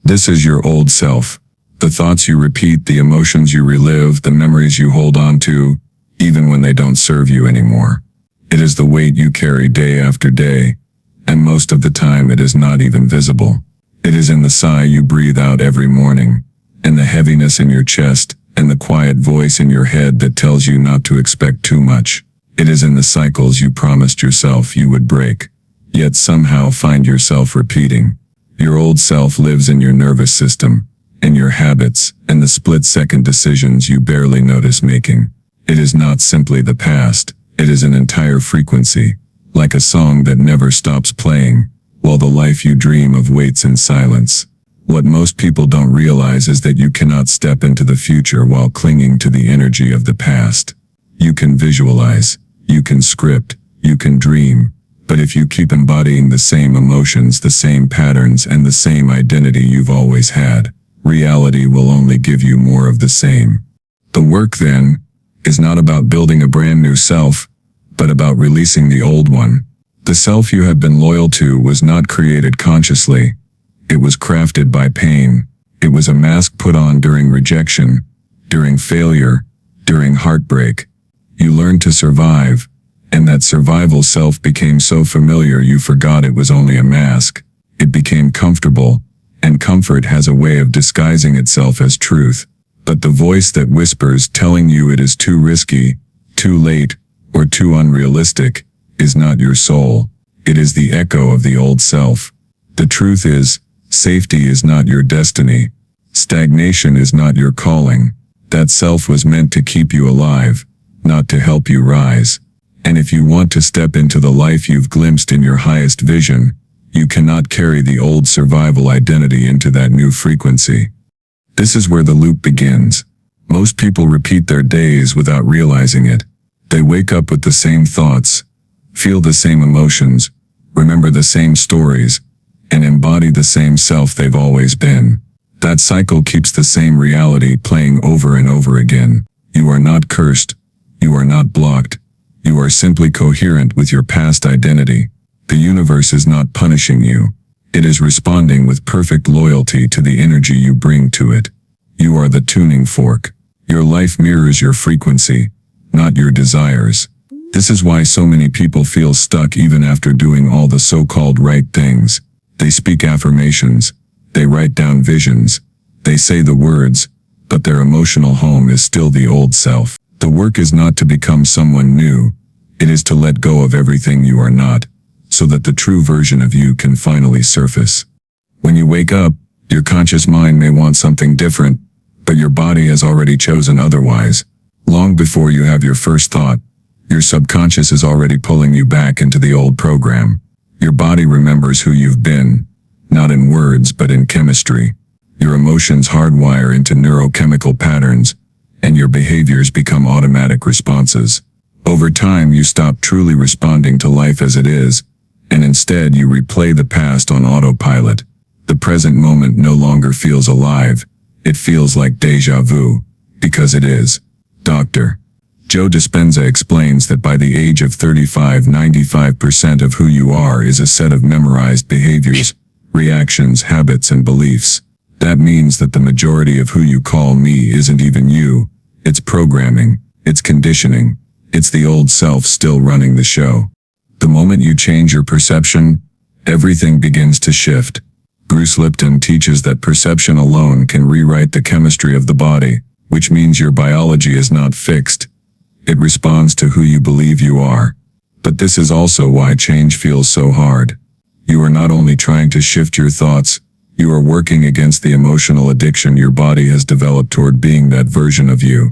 This is your old self. The thoughts you repeat, the emotions you relive, the memories you hold on to, even when they don't serve you anymore. It is the weight you carry day after day, and most of the time it is not even visible. It is in the sigh you breathe out every morning, in the heaviness in your chest, and the quiet voice in your head that tells you not to expect too much. It is in the cycles you promised yourself you would break, yet somehow find yourself repeating. Your old self lives in your nervous system, in your habits, and the split-second decisions you barely notice making. It is not simply the past, it is an entire frequency, like a song that never stops playing, while the life you dream of waits in silence. What most people don't realize is that you cannot step into the future while clinging to the energy of the past. You can visualize, you can script, you can dream, but if you keep embodying the same emotions, the same patterns, and the same identity you've always had, reality will only give you more of the same. The work, then, is not about building a brand new self, but about releasing the old one. The self you have been loyal to was not created consciously. It was crafted by pain. It was a mask put on during rejection, during failure, during heartbreak. You learned to survive, and that survival self became so familiar you forgot it was only a mask. It became comfortable, and comfort has a way of disguising itself as truth. But the voice that whispers telling you it is too risky, too late, or too unrealistic, is not your soul. It is the echo of the old self. The truth is, safety is not your destiny. Stagnation is not your calling. That self was meant to keep you alive, not to help you rise. And if you want to step into the life you've glimpsed in your highest vision, you cannot carry the old survival identity into that new frequency. This is where the loop begins. Most people repeat their days without realizing it. They wake up with the same thoughts, feel the same emotions, remember the same stories, and embody the same self they've always been. That cycle keeps the same reality playing over and over again. You are not cursed. You are not blocked. You are simply coherent with your past identity. The universe is not punishing you. It is responding with perfect loyalty to the energy you bring to it. You are the tuning fork. Your life mirrors your frequency, not your desires. This is why so many people feel stuck even after doing all the so-called right things. They speak affirmations. They write down visions. They say the words, but their emotional home is still the old self. The work is not to become someone new. It is to let go of everything you are not, so that the true version of you can finally surface. When you wake up, your conscious mind may want something different, but your body has already chosen otherwise. Long before you have your first thought, your subconscious is already pulling you back into the old program. Your body remembers who you've been, not in words but in chemistry. Your emotions hardwire into neurochemical patterns, and your behaviors become automatic responses. Over time, you stop truly responding to life as it is, and instead you replay the past on autopilot. The present moment no longer feels alive. It feels like déjà vu, because it is. Dr. Joe Dispenza explains that by the age of 35, 95% of who you are is a set of memorized behaviors, reactions, habits, and beliefs. That means that the majority of who you call me isn't even you. It's programming, it's conditioning, it's the old self still running the show. The moment you change your perception, everything begins to shift. Bruce Lipton teaches that perception alone can rewrite the chemistry of the body, which means your biology is not fixed. It responds to who you believe you are. But this is also why change feels so hard. You are not only trying to shift your thoughts, you are working against the emotional addiction your body has developed toward being that version of you.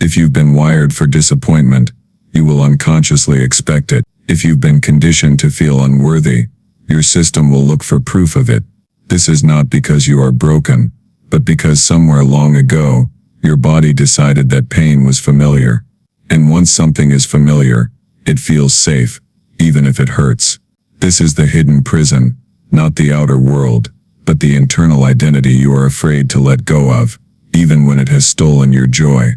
If you've been wired for disappointment, you will unconsciously expect it. If you've been conditioned to feel unworthy, your system will look for proof of it. This is not because you are broken, but because somewhere long ago, your body decided that pain was familiar. And once something is familiar, it feels safe, even if it hurts. This is the hidden prison, not the outer world, but the internal identity you are afraid to let go of, even when it has stolen your joy.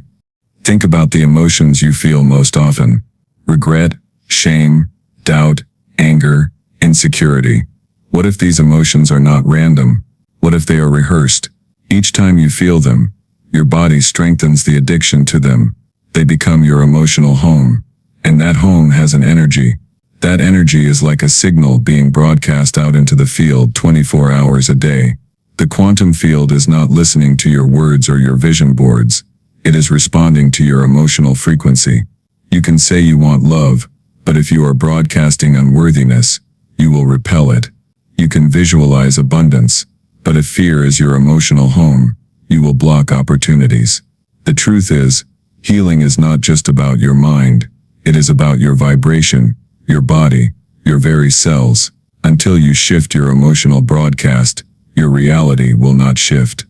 Think about the emotions you feel most often: regret, shame, doubt, anger, insecurity. What if these emotions are not random? What if they are rehearsed? Each time you feel them, your body strengthens the addiction to them. They become your emotional home. And that home has an energy. That energy is like a signal being broadcast out into the field 24 hours a day. The quantum field is not listening to your words or your vision boards. It is responding to your emotional frequency. You can say you want love, but if you are broadcasting unworthiness, you will repel it. You can visualize abundance, but if fear is your emotional home, you will block opportunities. The truth is, healing is not just about your mind. It is about your vibration, your body, your very cells. Until you shift your emotional broadcast, your reality will not shift.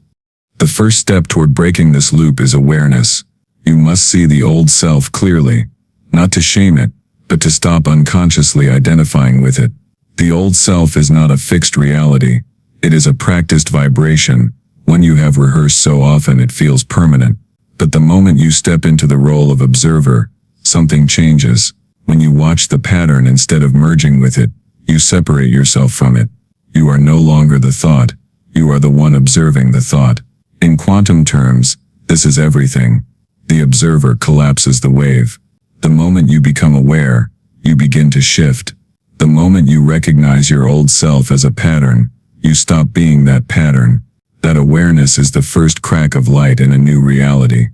The first step toward breaking this loop is awareness. You must see the old self clearly, not to shame it, but to stop unconsciously identifying with it. The old self is not a fixed reality. It is a practiced vibration. When you have rehearsed so often it feels permanent. But the moment you step into the role of observer, something changes. When you watch the pattern instead of merging with it, you separate yourself from it. You are no longer the thought. You are the one observing the thought. In quantum terms, this is everything. The observer collapses the wave. The moment you become aware, you begin to shift. The moment you recognize your old self as a pattern, you stop being that pattern. That awareness is the first crack of light in a new reality.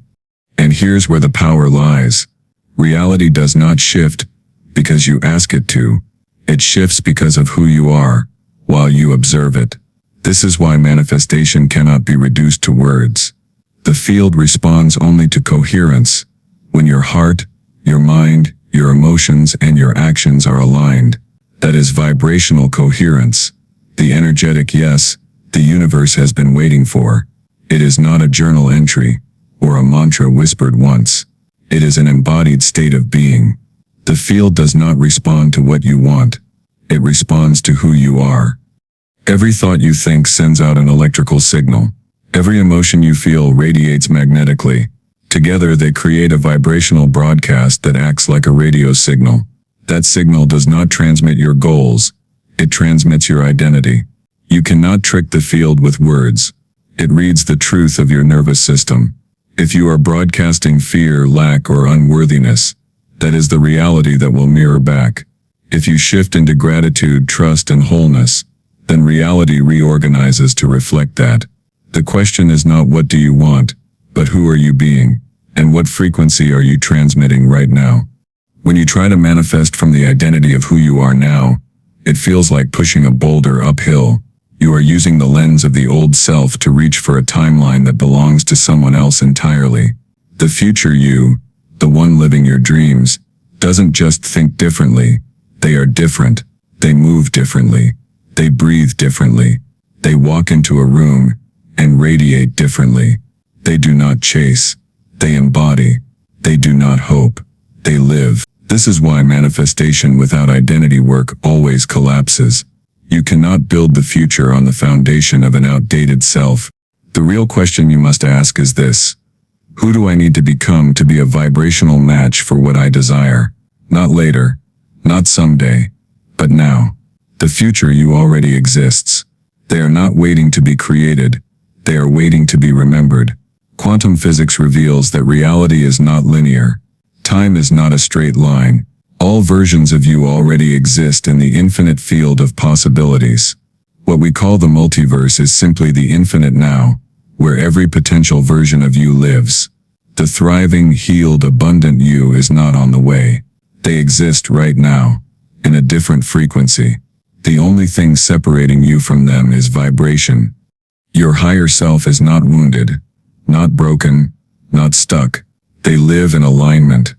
And here's where the power lies. Reality does not shift because you ask it to. It shifts because of who you are, while you observe it. This is why manifestation cannot be reduced to words. The field responds only to coherence. When your heart, your mind, your emotions, and your actions are aligned, that is vibrational coherence. The energetic yes, the universe has been waiting for. It is not a journal entry, or a mantra whispered once. It is an embodied state of being. The field does not respond to what you want. It responds to who you are. Every thought you think sends out an electrical signal. Every emotion you feel radiates magnetically. Together they create a vibrational broadcast that acts like a radio signal. That signal does not transmit your goals. It transmits your identity. You cannot trick the field with words. It reads the truth of your nervous system. If you are broadcasting fear, lack, or unworthiness, that is the reality that will mirror back. If you shift into gratitude, trust, and wholeness, then reality reorganizes to reflect that. The question is not what do you want, but who are you being, and what frequency are you transmitting right now? When you try to manifest from the identity of who you are now, it feels like pushing a boulder uphill. You are using the lens of the old self to reach for a timeline that belongs to someone else entirely. The future you, the one living your dreams, doesn't just think differently. They are different. They move differently. They breathe differently. They walk into a room and radiate differently. They do not chase. They embody. They do not hope. They live. This is why manifestation without identity work always collapses. You cannot build the future on the foundation of an outdated self. The real question you must ask is this: who do I need to become to be a vibrational match for what I desire? Not later, not someday, but now. The future you already exists. They are not waiting to be created. They are waiting to be remembered. Quantum physics reveals that reality is not linear. Time is not a straight line. All versions of you already exist in the infinite field of possibilities. What we call the multiverse is simply the infinite now, where every potential version of you lives. The thriving, healed, abundant you is not on the way. They exist right now, in a different frequency. The only thing separating you from them is vibration. Your higher self is not wounded, not broken, not stuck. They live in alignment,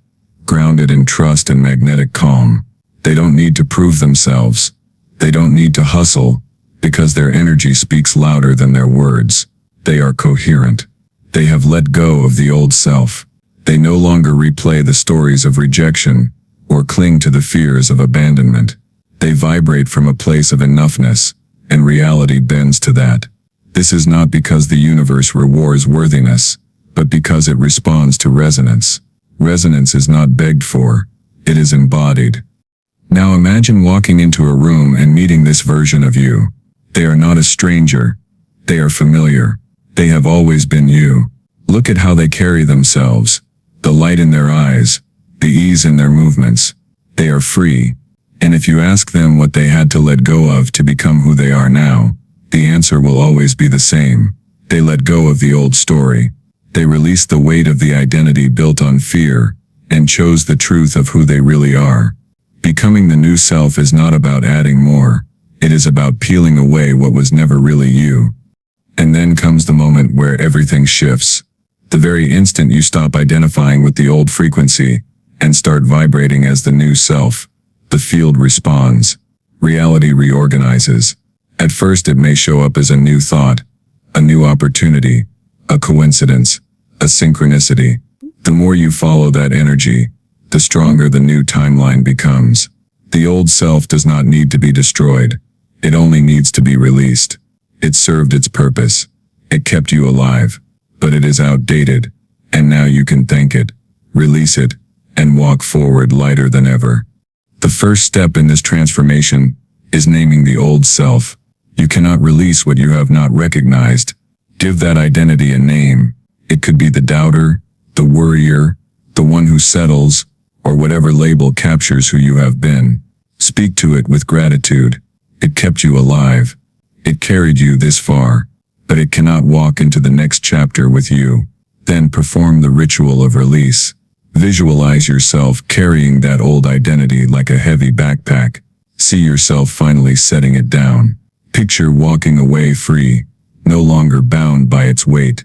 grounded in trust and magnetic calm. They don't need to prove themselves. They don't need to hustle, because their energy speaks louder than their words. They are coherent. They have let go of the old self. They no longer replay the stories of rejection, or cling to the fears of abandonment. They vibrate from a place of enoughness, and reality bends to that. This is not because the universe rewards worthiness, but because it responds to resonance. Resonance is not begged for, it is embodied. Now imagine walking into a room and meeting this version of you. They are not a stranger. They are familiar. They have always been you. Look at how they carry themselves. The light in their eyes, the ease in their movements. They are free. And if you ask them what they had to let go of to become who they are now, the answer will always be the same. They let go of the old story. They released the weight of the identity built on fear, and chose the truth of who they really are. Becoming the new self is not about adding more. It is about peeling away what was never really you. And then comes the moment where everything shifts. The very instant you stop identifying with the old frequency and start vibrating as the new self, the field responds. Reality reorganizes. At first it may show up as a new thought, a new opportunity, a coincidence, a synchronicity. The more you follow that energy, the stronger the new timeline becomes. The old self does not need to be destroyed. It only needs to be released. It served its purpose. It kept you alive. But it is outdated. And now you can thank it, release it, and walk forward lighter than ever. The first step in this transformation is naming the old self. You cannot release what you have not recognized. Give that identity a name. It could be the doubter, the worrier, the one who settles, or whatever label captures who you have been. Speak to it with gratitude. It kept you alive. It carried you this far, but it cannot walk into the next chapter with you. Then perform the ritual of release. Visualize yourself carrying that old identity like a heavy backpack. See yourself finally setting it down. Picture walking away free, no longer bound by its weight.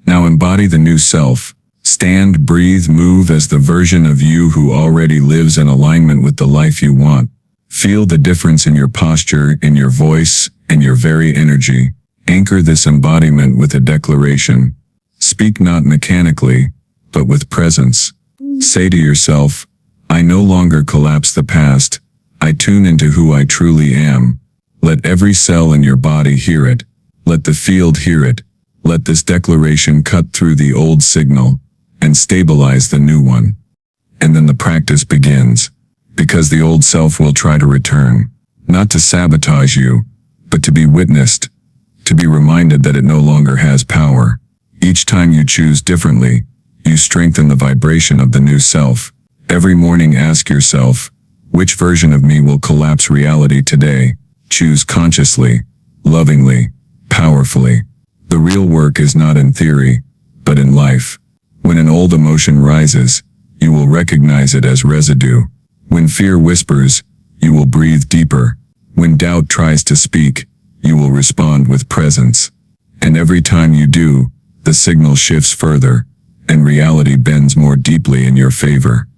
Now embody the new self. Stand, breathe, move as the version of you who already lives in alignment with the life you want. Feel the difference in your posture, in your voice, and your very energy. Anchor this embodiment with a declaration. Speak not mechanically, but with presence. Say to yourself, I no longer collapse the past. I tune into who I truly am. Let every cell in your body hear it. Let the field hear it. Let this declaration cut through the old signal and stabilize the new one. And then the practice begins, because the old self will try to return, not to sabotage you, but to be witnessed, to be reminded that it no longer has power. Each time you choose differently, you strengthen the vibration of the new self. Every morning ask yourself, which version of me will collapse reality today? Choose consciously, lovingly, powerfully. The real work is not in theory, but in life. When an old emotion rises, you will recognize it as residue. When fear whispers, you will breathe deeper. When doubt tries to speak, you will respond with presence. And every time you do, the signal shifts further, and reality bends more deeply in your favor.